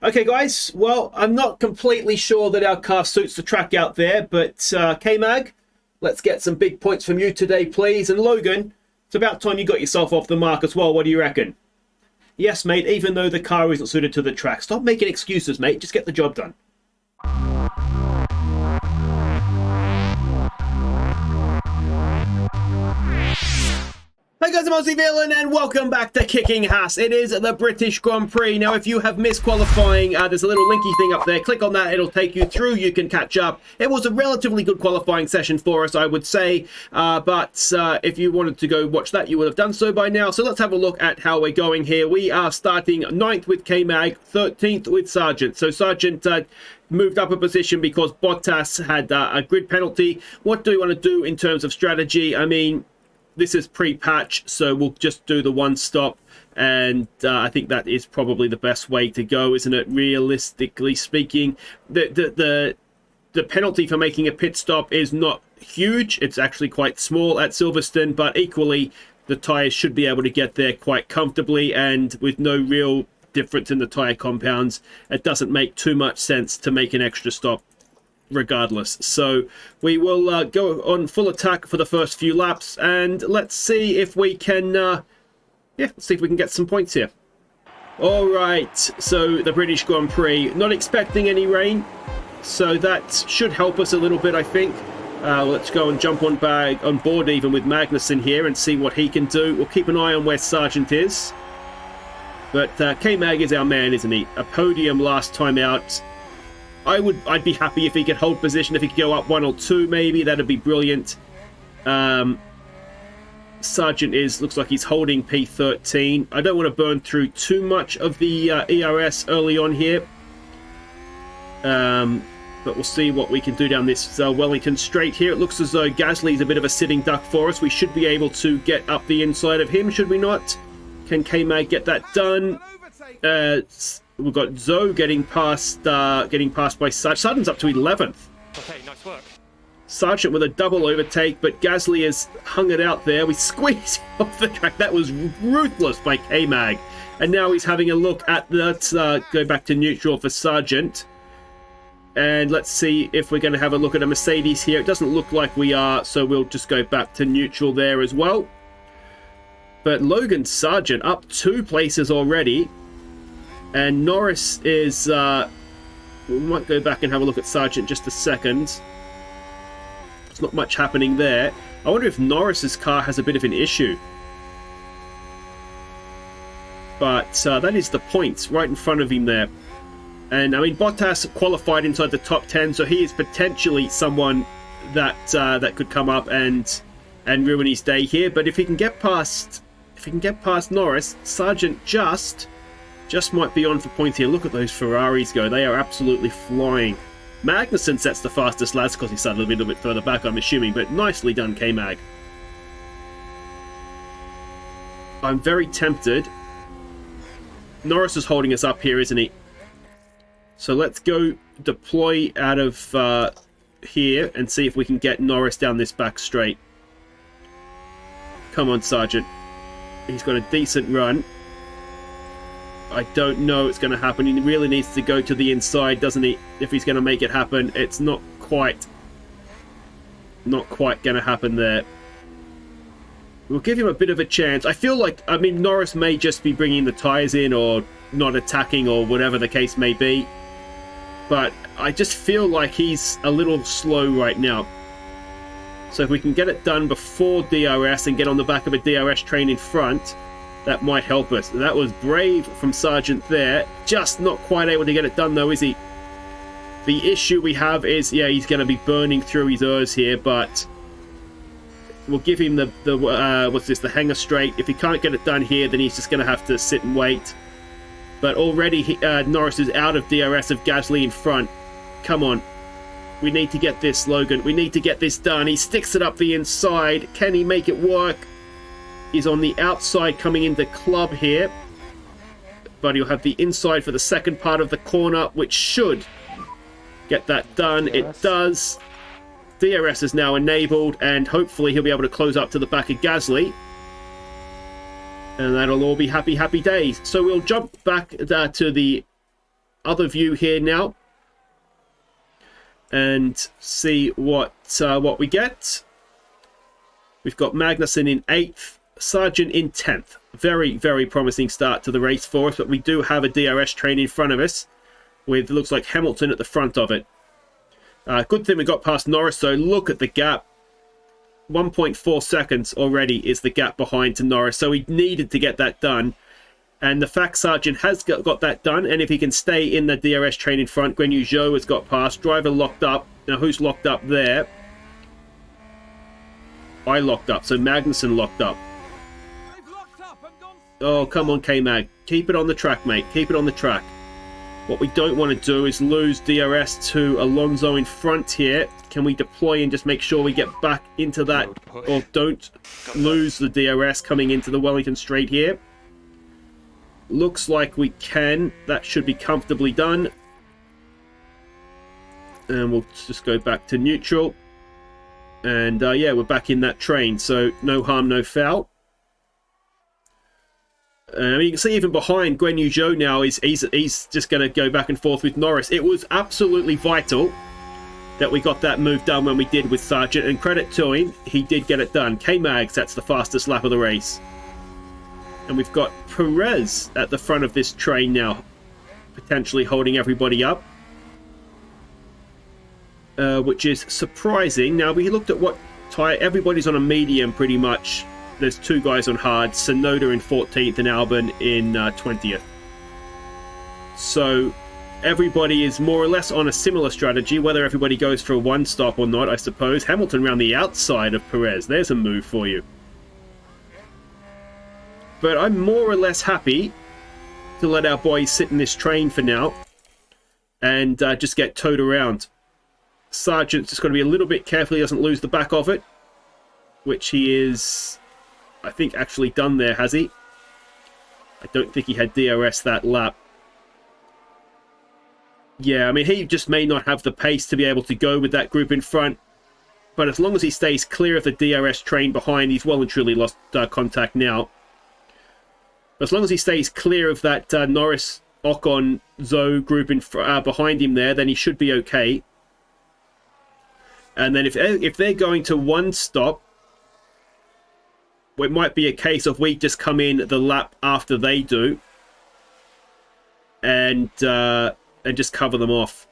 Okay, guys. Well, I'm not completely sure that our car suits the track out there, but K-Mag, let's get some big points from you today, please. And Logan, it's about time you got yourself off the mark as well. What do you reckon? Yes, mate, even though the car isn't suited to the track. Stop making excuses, mate. Just get the job done. Hey guys, I'm Aussie Villain and welcome back to Kicking Haas. It is the British Grand Prix. Now, if you have missed qualifying, there's a little linky thing up there. Click on that, it'll take you through. You can catch up. It was a relatively good qualifying session for us, I would say. But if you wanted to go watch that, you would have done so by now. So let's have a look at how we're going here. We are starting 9th with K-Mag, 13th with Sargeant. So Sargeant moved up a position because Bottas had a grid penalty. What do we want to do in terms of strategy? I mean, this is pre-patch, so we'll just do the one stop, and I think that is probably the best way to go, isn't it? Realistically speaking, the penalty for making a pit stop is not huge. It's actually quite small at Silverstone, but equally the tyres should be able to get there quite comfortably, and with no real difference in the tyre compounds, it doesn't make too much sense to make an extra stop regardless. So we will go on full attack for the first few laps, and let's see if we can let's see if we can get some points here. All right, so the British Grand Prix, not expecting any rain, so that should help us a little bit, I think. Let's go and jump on board even with Magnussen here and see what he can do. We'll keep an eye on where Sargeant is, but K-Mag is our man, isn't he? A podium last time out. I'd be happy if he could hold position, if he could go up 1 or 2 maybe. That'd be brilliant. Sargeant looks like he's holding P13. I don't want to burn through too much of the ERS early on here. But we'll see what we can do down this Wellington straight here. It looks as though Gasly's a bit of a sitting duck for us. We should be able to get up the inside of him, should we not? Can K-Mag get that done? We've got Zoe getting past by Sargeant. Sargeant's up to 11th. Okay, nice work. Sargeant with a double overtake, but Gasly has hung it out there. We squeezed off the track. That was ruthless by K-Mag. And now he's having a look at let's go back to neutral for Sargeant. And let's see if we're going to have a look at a Mercedes here. It doesn't look like we are, so we'll just go back to neutral there as well. But Logan Sargeant up 2 places already. And Norris is, we might go back and have a look at Sargeant just a second. There's not much happening there. I wonder if Norris's car has a bit of an issue. But that is the points right in front of him there. And I mean, Bottas qualified inside the top 10, so he is potentially someone that that could come up and ruin his day here. But if he can get past, Norris, Sargeant just might be on for points here. Look at those Ferraris go. They are absolutely flying. Magnussen sets the fastest lads because he started a little bit further back, I'm assuming, but nicely done, K-Mag. I'm very tempted. Norris is holding us up here, isn't he? So let's go deploy out of here and see if we can get Norris down this back straight. Come on, Sargeant. He's got a decent run. I don't know it's going to happen. He really needs to go to the inside, doesn't he? If he's going to make it happen. It's not quite going to happen there. We'll give him a bit of a chance. I feel like, I mean, Norris may just be bringing the tyres in or not attacking or whatever the case may be. But I just feel like he's a little slow right now. So if we can get it done before DRS and get on the back of a DRS train in front, that might help us. That was brave from Sargeant there. Just not quite able to get it done though, is he? The issue we have is, yeah, he's going to be burning through his ERS here, but we'll give him the hanger straight. If he can't get it done here, then he's just going to have to sit and wait. But already Norris is out of DRS of Gasly in front. Come on. We need to get this, Logan. We need to get this done. He sticks it up the inside. Can he make it work? He's on the outside coming into club here. But he'll have the inside for the second part of the corner, which should get that done. DRS. It does. DRS is now enabled, and hopefully he'll be able to close up to the back of Gasly. And that'll all be happy, happy days. So we'll jump back to the other view here now and see what we get. We've got Magnussen in 8th, Sargeant in 10th. Very, very promising start to the race for us, but we do have a DRS train in front of us with, looks like, Hamilton at the front of it. Good thing we got past Norris, so look at the gap. 1.4 seconds already is the gap behind to Norris, so he needed to get that done. And the fact Sargeant has got that done, and if he can stay in the DRS train in front, Guan Yu Zhou has got past. Driver locked up. Now, who's locked up there? I locked up, so Magnussen locked up. Oh, come on, K-Mag. Keep it on the track, mate. Keep it on the track. What we don't want to do is lose DRS to Alonso in front here. Can we deploy and just make sure we get back into that, or don't lose the DRS coming into the Wellington Straight here? Looks like we can. That should be comfortably done. And we'll just go back to neutral. And yeah, we're back in that train, so no harm, no foul. I mean, you can see even behind Guan Yu Zhou now, he's just going to go back and forth with Norris. It was absolutely vital that we got that move done when we did with Sargeant, and credit to him, he did get it done. K-Mags, that's the fastest lap of the race. And we've got Perez at the front of this train now, potentially holding everybody up. Which is surprising. Now, we looked at what tyre. Everybody's on a medium, pretty much. There's 2 guys on hard. Sonoda in 14th and Albon in 20th. So, everybody is more or less on a similar strategy. Whether everybody goes for a one-stop or not, I suppose. Hamilton around the outside of Perez. There's a move for you. But I'm more or less happy to let our boys sit in this train for now and just get towed around. Sargeant's just got to be a little bit careful he doesn't lose the back of it, which he is, I think, actually done there, has he? I don't think he had DRS that lap. Yeah, I mean, he just may not have the pace to be able to go with that group in front, but as long as he stays clear of the DRS train behind, he's well and truly lost contact now. As long as he stays clear of that Norris, Ocon, Zhou group in behind him there, then he should be okay. And then if they're going to one stop, it might be a case of we just come in the lap after they do, and just cover them off.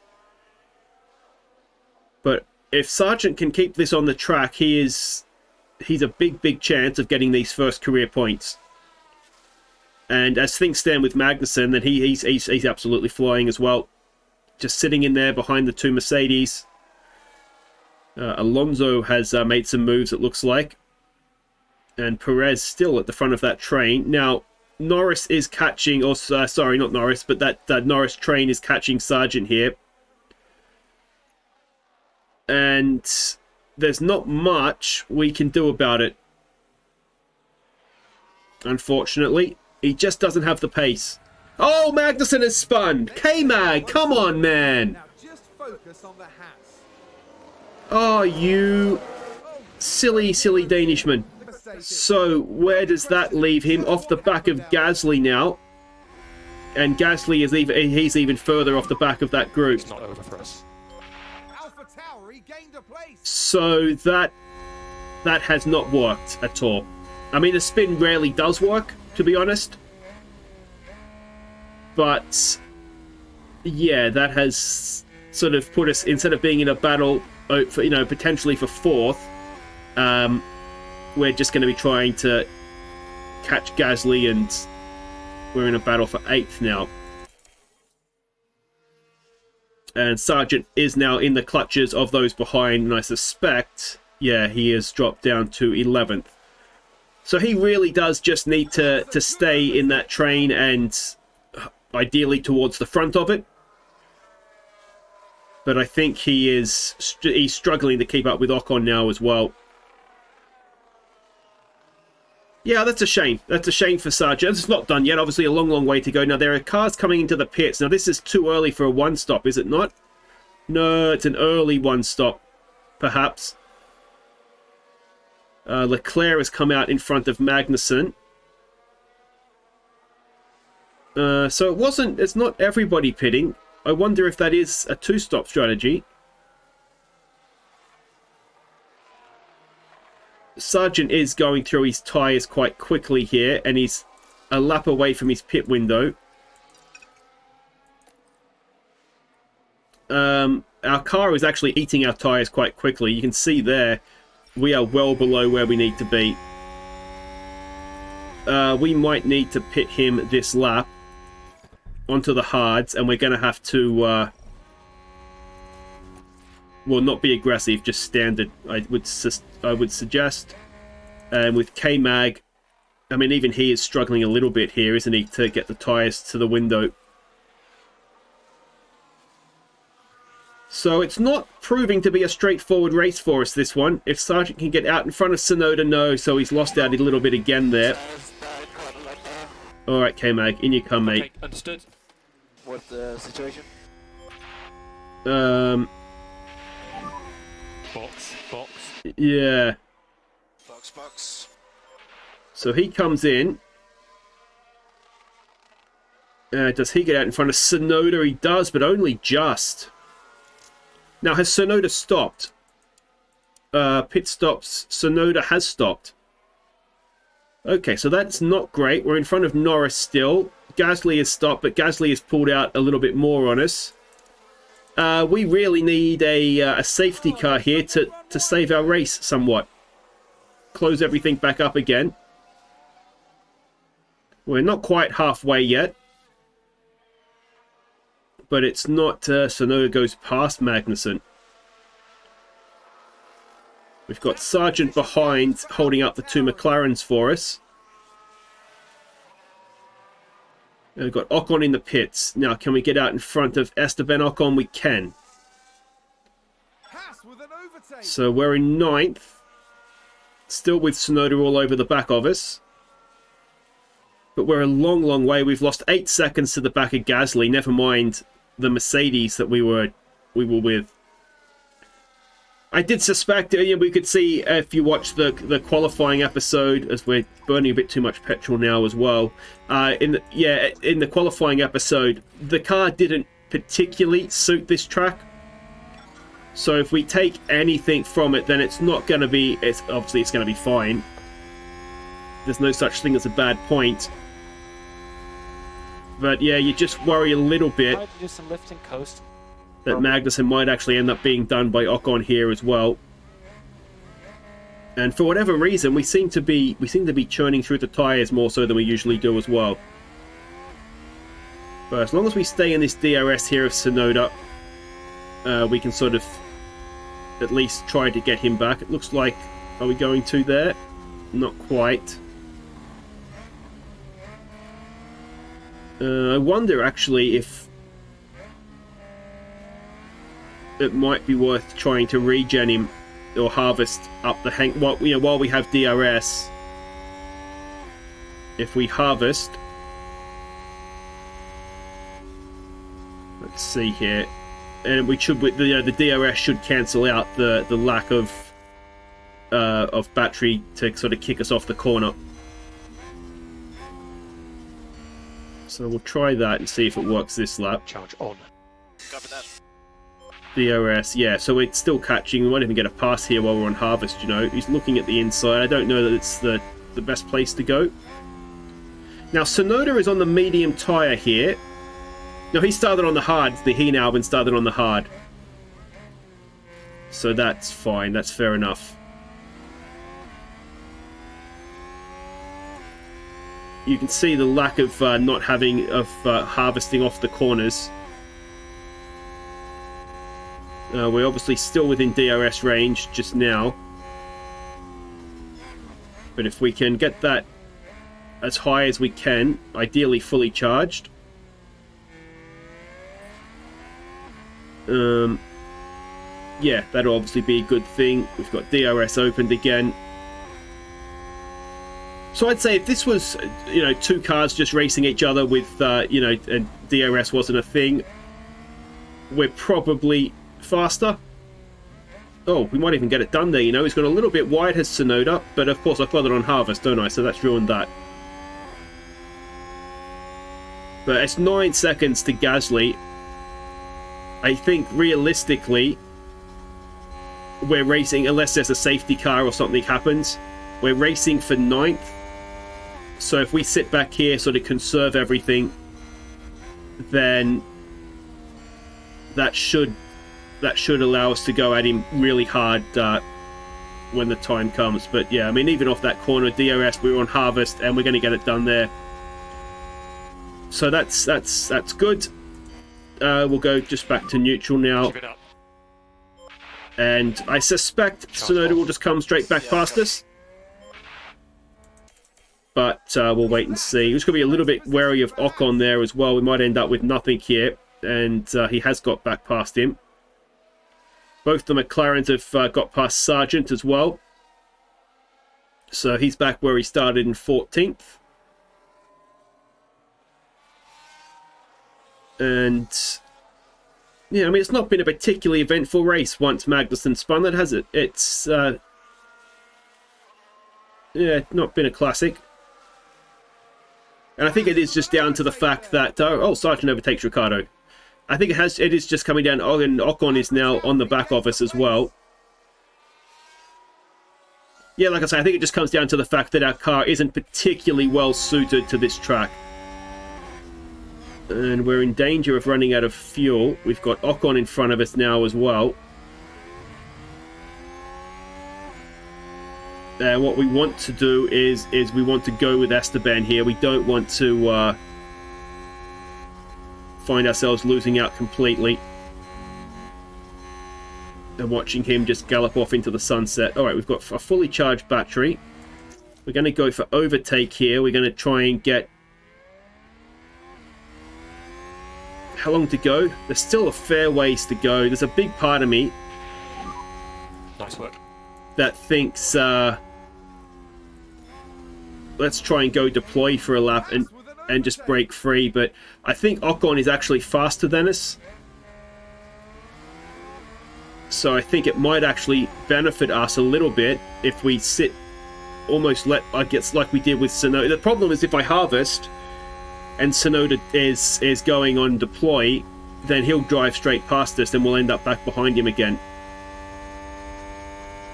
But if Sargeant can keep this on the track, he's a big chance of getting these first career points. And as things stand with Magnussen, then he's absolutely flying as well, just sitting in there behind the 2 Mercedes. Alonso has made some moves, it looks like. And Perez still at the front of that train. Now, Norris is catching, or sorry, not Norris, but that Norris train is catching Sargeant here. And there's not much we can do about it, unfortunately. He just doesn't have the pace. Oh, Magnussen has spun! K-Mag, come on, man! Now just focus on the Haas. Oh, you silly Danishman. So, where does that leave him? Off the back of Gasly now. And Gasly is he's even further off the back of that group. It's not over for us. So, that has not worked at all. I mean, the spin rarely does work, to be honest. But, yeah, that has sort of put us, instead of being in a battle for, potentially for 4th, we're just going to be trying to catch Gasly, and we're in a battle for 8th now. And Sargeant is now in the clutches of those behind, and I suspect, yeah, he has dropped down to 11th. So he really does just need to stay in that train and ideally towards the front of it. But I think he's struggling to keep up with Ocon now as well. Yeah, that's a shame. That's a shame for Sargeant. It's not done yet. Obviously, a long way to go. Now, there are cars coming into the pits. Now, this is too early for a one-stop, is it not? No, it's an early one-stop, perhaps. Leclerc has come out in front of Magnussen. So it's not everybody pitting. I wonder if that is a two-stop strategy. Sargeant is going through his tyres quite quickly here, and he's a lap away from his pit window. Our car is actually eating our tyres quite quickly. You can see there, we are well below where we need to be. We might need to pit him this lap onto the hards, and we're going to have to, well, not be aggressive, just standard, I would suggest. And with K-Mag, I mean, even he is struggling a little bit here, isn't he, to get the tyres to the window. So it's not proving to be a straightforward race for us, this one. If Sargeant can get out in front of Tsunoda, no, so he's lost out a little bit again there. Alright, K-Mag, in you come, mate. Okay, understood. What's the situation? Box. Yeah. Box. So he comes in. Does he get out in front of Tsunoda? He does, but only just. Now, has Tsunoda stopped? Pit stops. Tsunoda has stopped. Okay, so that's not great. We're in front of Norris still. Gasly has stopped, but Gasly has pulled out a little bit more on us. We really need a safety car here to save our race somewhat. Close everything back up again. We're not quite halfway yet. But it's not... Tsunoda goes past Magnussen. We've got Sargeant behind, holding up the two McLarens for us. And we've got Ocon in the pits. Now, can we get out in front of Esteban Ocon? We can. Haas with an overtake. So we're in 9th. Still with Tsunoda all over the back of us. But we're a long, long way. We've lost 8 seconds to the back of Gasly. Never mind the Mercedes that we were with. I did suspect, we could see if you watch the qualifying episode, as we're burning a bit too much petrol now as well. In the qualifying episode, the car didn't particularly suit this track. So if we take anything from it, then it's not going to be. Obviously it's going to be fine. There's no such thing as a bad point. But yeah, you just worry a little bit. Try to do some lifting coast. That Magnussen might actually end up being done by Ocon here as well. And for whatever reason, we seem to be churning through the tyres more so than we usually do as well. But as long as we stay in this DRS here of Tsunoda, we can sort of at least try to get him back. It looks like, are we going to there? Not quite. I wonder actually if it might be worth trying to regen him or harvest up the hang. While we have DRS, if we harvest, let's see here, and we should, the DRS should cancel out the lack of battery to sort of kick us off the corner. So we'll try that and see if it works this lap. Charge on. Cover that. DRS, yeah, so we're still catching. We won't even get a pass here while we're on harvest, He's looking at the inside. I don't know that it's the best place to go. Now, Tsunoda is on the medium tyre here. No, he started on the hard. He now been started on the hard. So that's fine. That's fair enough. You can see the lack of harvesting off the corners. We're obviously still within DRS range just now. But if we can get that as high as we can, ideally fully charged. Yeah, that'll obviously be a good thing. We've got DRS opened again. So I'd say if this was, two cars just racing each other with, and DRS wasn't a thing, we're probably faster. Oh, we might even get it done there, He's got a little bit wide, has Tsunoda, but of course I've got it on harvest, don't I? So that's ruined that. But it's 9 seconds to Gasly. I think realistically, we're racing, unless there's a safety car or something happens, we're racing for 9th. So if we sit back here, sort of conserve everything, then that should allow us to go at him really hard when the time comes. But yeah, I mean, even off that corner, DRS, we were on harvest, and we're going to get it done there. So that's good. We'll go just back to neutral now. Keep it up. And I suspect Tsunoda will just come straight back past us. But we'll wait and see. We're just going to be a little bit wary of Ocon there as well. We might end up with nothing here. And he has got back past him. Both the McLarens have got past Sargeant as well. So he's back where he started in 14th. And yeah, I mean, it's not been a particularly eventful race once Magnussen spun that, has it? It's yeah, not been a classic. And I think it is just down to the fact that Sargeant overtakes Ricciardo. I think it is just coming down, and Ocon is now on the back of us as well. Yeah, like I say, I think it just comes down to the fact that our car isn't particularly well suited to this track. And we're in danger of running out of fuel. We've got Ocon in front of us now as well. And what we want to do is we want to go with Esteban here. We don't want to find ourselves losing out completely and watching him just gallop off into the sunset. Alright, we've got a fully charged battery. We're going to go for overtake here. We're going to try and get... How long to go? There's still a fair ways to go. There's a big part of me Nice work. that thinks let's try and go deploy for a lap and just break free, but I think Ocon is actually faster than us, so I think it might actually benefit us a little bit if we sit almost I guess like we did with Tsunoda. The problem is if I harvest and Tsunoda is going on deploy, then he'll drive straight past us and we'll end up back behind him again.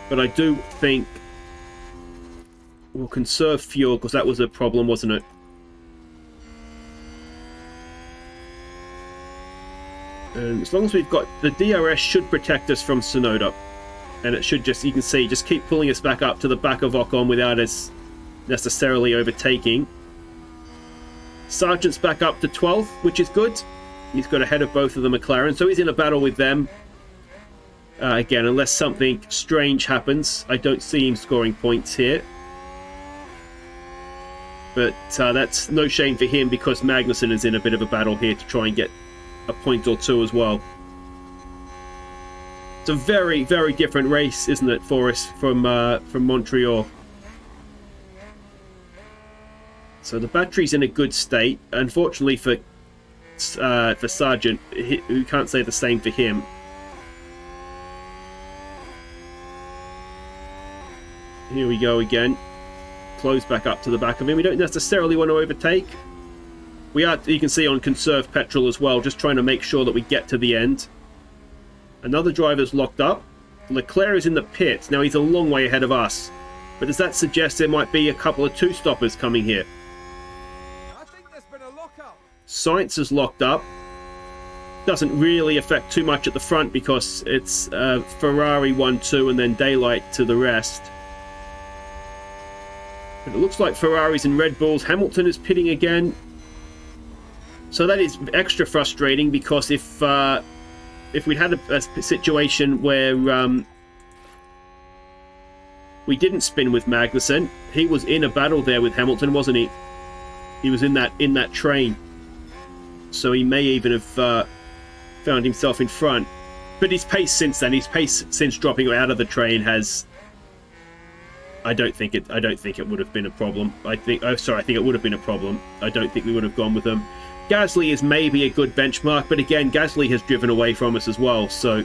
But I do think we'll conserve fuel, because that was a problem, wasn't it? And as long as we've got... The DRS should protect us from Tsunoda. And it should just, you can see, just keep pulling us back up to the back of Ocon without us necessarily overtaking. Sargeant's back up to 12th, which is good. He's got ahead of both of the McLaren, so he's in a battle with them. Again, unless something strange happens, I don't see him scoring points here. But that's no shame for him, because Magnussen is in a bit of a battle here to try and get a point or two as well. It's a very, very different race, isn't it, for us from Montreal? So the battery's in a good state. Unfortunately for Sargeant, who can't say the same for him. Here we go again. Close back up to the back of him. We don't necessarily want to overtake. We are, you can see, on conserved petrol as well, just trying to make sure that we get to the end. Another driver's locked up. Leclerc is in the pits. Now he's a long way ahead of us. But does that suggest there might be a couple of two-stoppers coming here? I think there's been a lockup. Sainz is locked up. Doesn't really affect too much at the front because it's Ferrari 1-2 and then daylight to the rest. But it looks like Ferraris and Red Bulls. Hamilton is pitting again. So that is extra frustrating, because if we had a situation where we didn't spin with Magnussen, he was in a battle there with Hamilton, wasn't he? He was in that train. So he may even have found himself in front. But his pace since then, his pace since dropping out of the train has... I don't think it would have been a problem. I think it would have been a problem. I don't think we would have gone with them. Gasly is maybe a good benchmark, but again, Gasly has driven away from us as well, so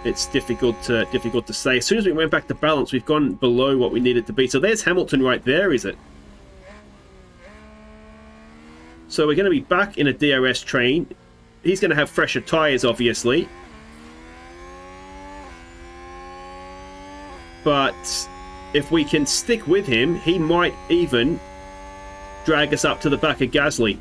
it's difficult to say. As soon as we went back to balance, we've gone below what we needed to be. So there's Hamilton right there, is it? So we're going to be back in a DRS train. He's going to have fresher tyres, obviously. But if we can stick with him, he might even drag us up to the back of Gasly.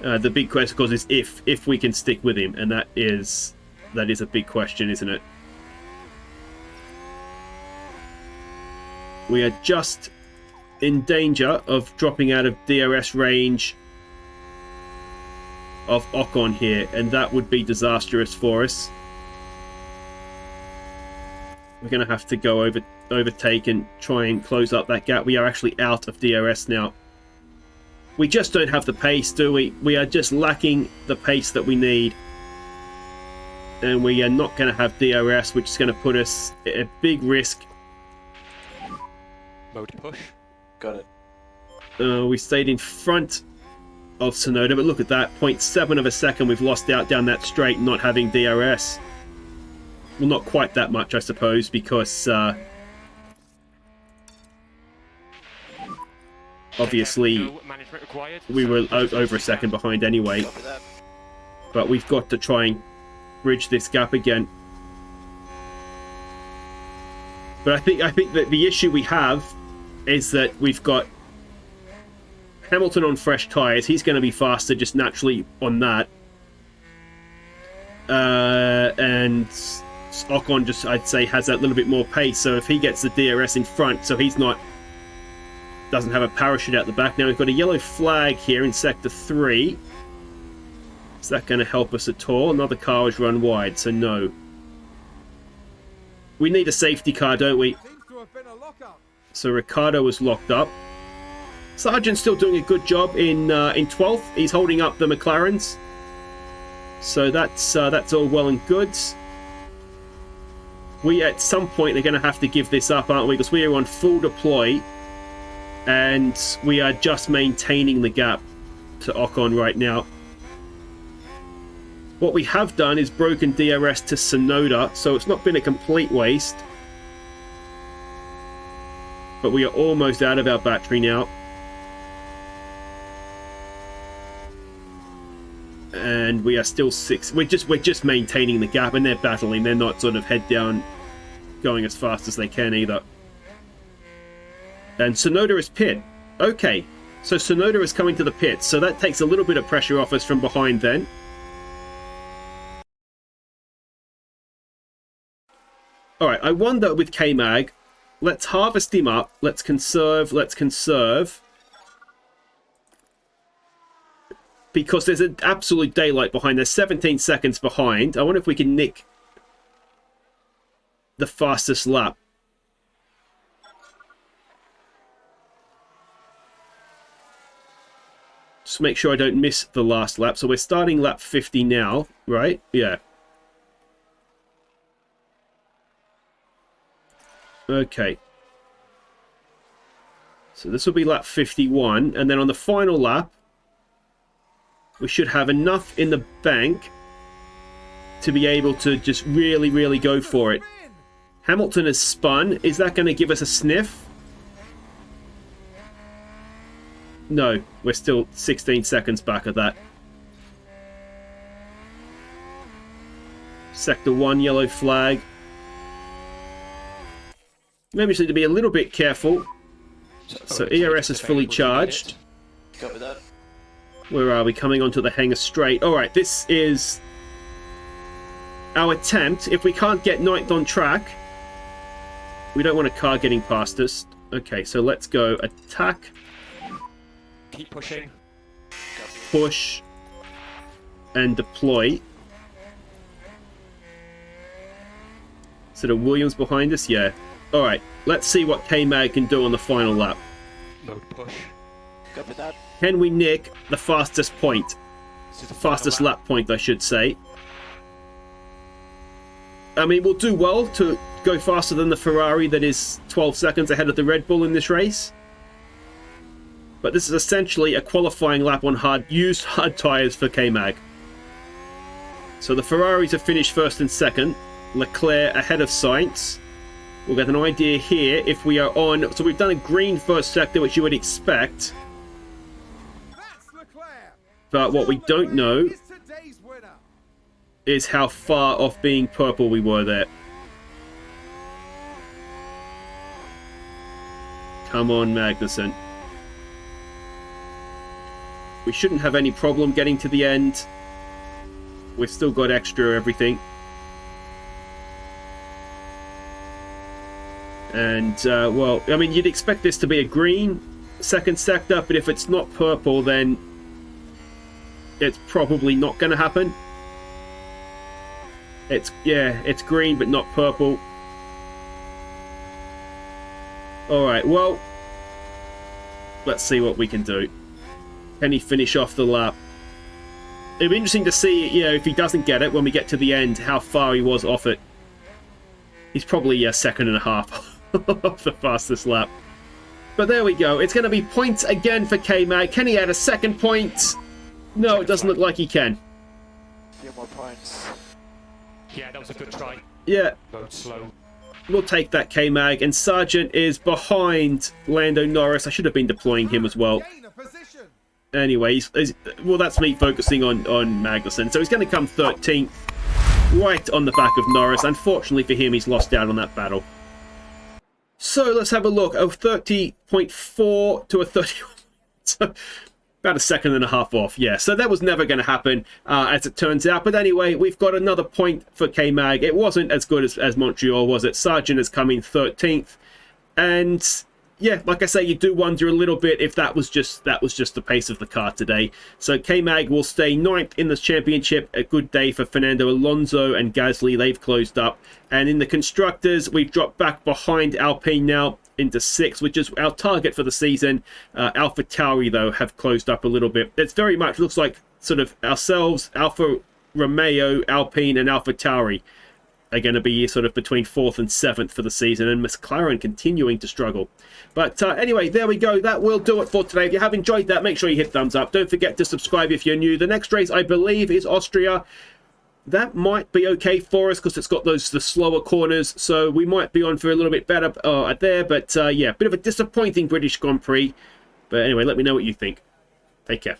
The big question, of course, is if we can stick with him, and that is a big question, isn't it? We are just in danger of dropping out of DRS range of Ocon here, and that would be disastrous for us. We're going to have to go overtake and try and close up that gap. We are actually out of DRS now. We just don't have the pace, do we? We are just lacking the pace that we need. And we are not going to have DRS, which is going to put us at a big risk. Mode push. Got it. We stayed in front of Tsunoda, but look at that. 0.7 of a second we've lost out down that straight, not having DRS. Well, not quite that much, I suppose, because obviously No management required, we so were just over a second behind anyway. Copy that. But we've got to try and bridge this gap again. But I think that the issue we have is that we've got Hamilton on fresh tyres. He's going to be faster just naturally on that. And Ocon just, I'd say, has that little bit more pace. So if he gets the DRS in front, so he's not, doesn't have a parachute out the back. Now we've got a yellow flag here in sector 3. Is that going to help us at all? Another car has run wide, so no. We need a safety car, don't we? Seems to have been a lockup. So Ricciardo was locked up. Sargeant's still doing a good job in 12th. He's holding up the McLarens. So that's all well and good. We, at some point, are going to have to give this up, aren't we? Because we are on full deploy. And we are just maintaining the gap to Ocon right now. What we have done is broken DRS to Tsunoda, so it's not been a complete waste. But we are almost out of our battery now. And we are still 6. We're just maintaining the gap, and they're battling. They're not sort of head down going as fast as they can either. And Tsunoda is pit. Okay, so Tsunoda is coming to the pits, so that takes a little bit of pressure off us from behind then. Alright, I wonder with K-Mag, let's harvest him up, let's conserve. Because there's an absolute daylight behind, there's 17 seconds behind. I wonder if we can nick the fastest lap. Just make sure I don't miss the last lap. So we're starting lap 50 now, right? Yeah. Okay. So this will be lap 51. And then on the final lap, we should have enough in the bank to be able to just really, really go for it. Hamilton has spun. Is that going to give us a sniff? No, we're still 16 seconds back of that. Sector 1, yellow flag. Maybe just need to be a little bit careful. So ERS is fully charged. Copy that. Where are we? Coming onto the hangar straight. Alright, this is our attempt. If we can't get 9th on track, we don't want a car getting past us. Okay, so let's go attack, Keep pushing. push, and deploy. Is it a Williams behind us? Yeah. Alright, let's see what K-Mag can do on the final lap. Mode push. Copy that. Can we nick the fastest point? This is the Fastest final lap point, I should say. I mean, we'll do well to go faster than the Ferrari that is 12 seconds ahead of the Red Bull in this race. But this is essentially a qualifying lap on used hard tyres for K-Mag. So the Ferraris have finished first and second. Leclerc ahead of Sainz. We'll get an idea here if we are on... So we've done a green first sector, which you would expect. That's Leclerc. But what we don't know Is today's winner. is how far off being purple we were there. Come on, Magnussen. We shouldn't have any problem getting to the end. We've still got extra everything. And, well, I mean, you'd expect this to be a green second sector, but if it's not purple, then it's probably not going to happen. It's green, but not purple. Alright, well, let's see what we can do. Can he finish off the lap? It'll be interesting to see, you know, if he doesn't get it when we get to the end, how far he was off it. He's probably a second and a half off the fastest lap. But there we go. It's going to be points again for K-Mag. Can he add a second point? No, it doesn't look like he can. A few more points. Yeah, that was a good try. Yeah, Load slow. we'll take that K-Mag. And Sargeant is behind Lando Norris. I should have been deploying him as well. Gain a position. Anyway, well, that's me focusing on Magnussen. So he's going to come 13th, right on the back of Norris. Unfortunately for him, he's lost out on that battle. So let's have a look. A 30.4 to a 31. So about a second and a half off. Yeah, so that was never going to happen, as it turns out. But anyway, we've got another point for K-Mag. It wasn't as good as Montreal, was it? Sargeant has come in 13th. And yeah, like I say, you do wonder a little bit if that was just the pace of the car today. So K-Mag will stay 9th in the championship. A good day for Fernando Alonso and Gasly. They've closed up. And in the constructors, we've dropped back behind Alpine now into 6th, which is our target for the season. Alpha Tauri, though, have closed up a little bit. It's very much looks like sort of ourselves, Alfa Romeo, Alpine, and Alpha Tauri are going to be sort of between 4th and 7th for the season, and McLaren continuing to struggle. But anyway, there we go. That will do it for today. If you have enjoyed that, make sure you hit thumbs up. Don't forget to subscribe if you're new. The next race, I believe, is Austria. That might be okay for us because it's got the slower corners, so we might be on for a little bit better there. But yeah, bit of a disappointing British Grand Prix. But anyway, let me know what you think. Take care.